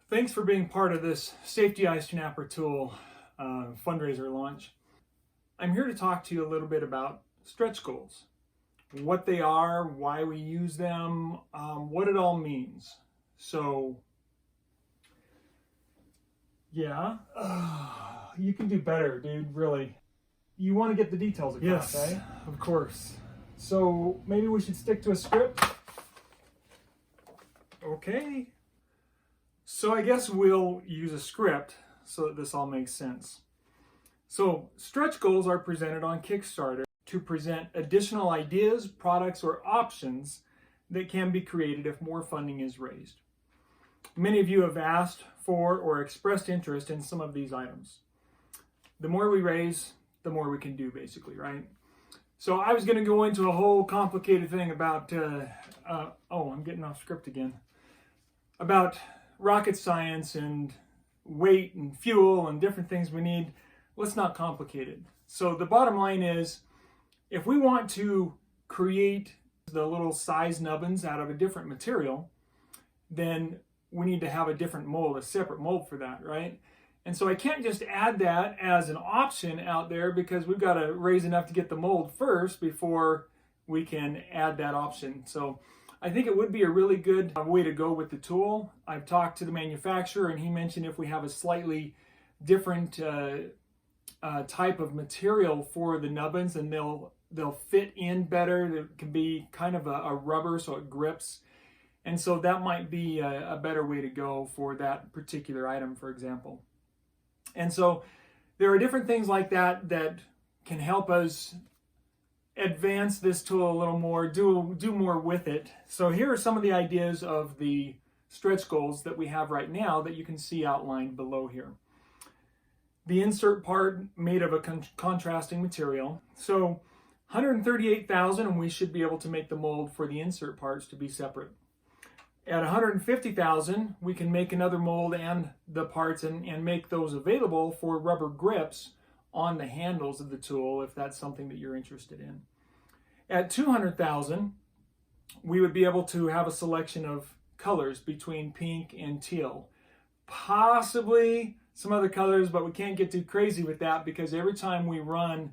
Thanks for being part of this Safety Eye Snapper Tool fundraiser launch. I'm here to talk to you a little bit about stretch goals, what they are, why we use them, what it all means. So, yeah, you can do better, dude, really. You want to get the details across, Yes, eh? of course. So maybe we should stick to a script. Okay. So I guess we'll use a script so that this all makes sense. So stretch goals are presented on Kickstarter to present additional ideas, products, or options that can be created if more funding is raised. Many of you have asked for or expressed interest in some of these items. The more we raise, the more we can do, basically, right? So I was going to go into a whole complicated thing about, I'm getting off script again, about rocket science and weight and fuel and different things we need. Let's not complicate it. So the bottom line is, if we want to create the little size nubbins out of a different material, then we need to have a different mold, a separate mold for that, right? And so I can't just add that as an option out there because we've got to raise enough to get the mold first before we can add that option. So I think it would be a really good way to go with the tool. I've talked to the manufacturer and he mentioned if we have a slightly different type of material for the nubbins, and they'll fit in better. It can be kind of a rubber so it grips. And so that might be a better way to go for that particular item, for example. And so there are different things like that that can help us advance this tool a little more, do more with it. So here are some of the ideas of the stretch goals that we have right now that you can see outlined below here. The insert part made of a contrasting material. So 138,000 and we should be able to make the mold for the insert parts to be separate. At 150,000, we can make another mold and the parts and make those available for rubber grips on the handles of the tool if that's something that you're interested in. At 200,000, we would be able to have a selection of colors between pink and teal. Possibly some other colors, but we can't get too crazy with that because every time we want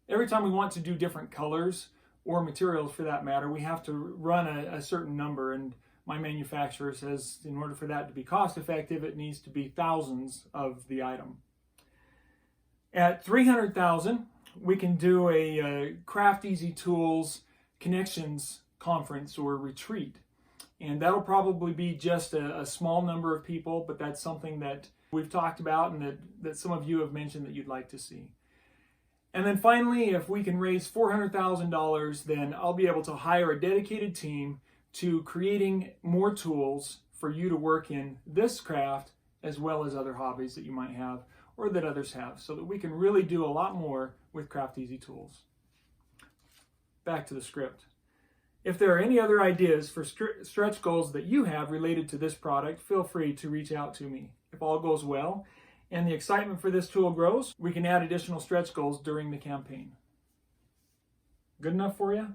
to do different colors or materials for that matter, we have to run a certain number, and my manufacturer says in order for that to be cost effective, it needs to be thousands of the item. At 300,000, we can do a Craft Easy Tools Connections conference or retreat. And that'll probably be just a small number of people, but that's something that we've talked about and that some of you have mentioned that you'd like to see. And then finally, if we can raise $400,000, then I'll be able to hire a dedicated team to creating more tools for you to work in this craft as well as other hobbies that you might have or that others have, so that we can really do a lot more with Craft Easy Tools. Back to the script. If there are any other ideas for stretch goals that you have related to this product, feel free to reach out to me. If all goes well and the excitement for this tool grows, we can add additional stretch goals during the campaign. Good enough for you?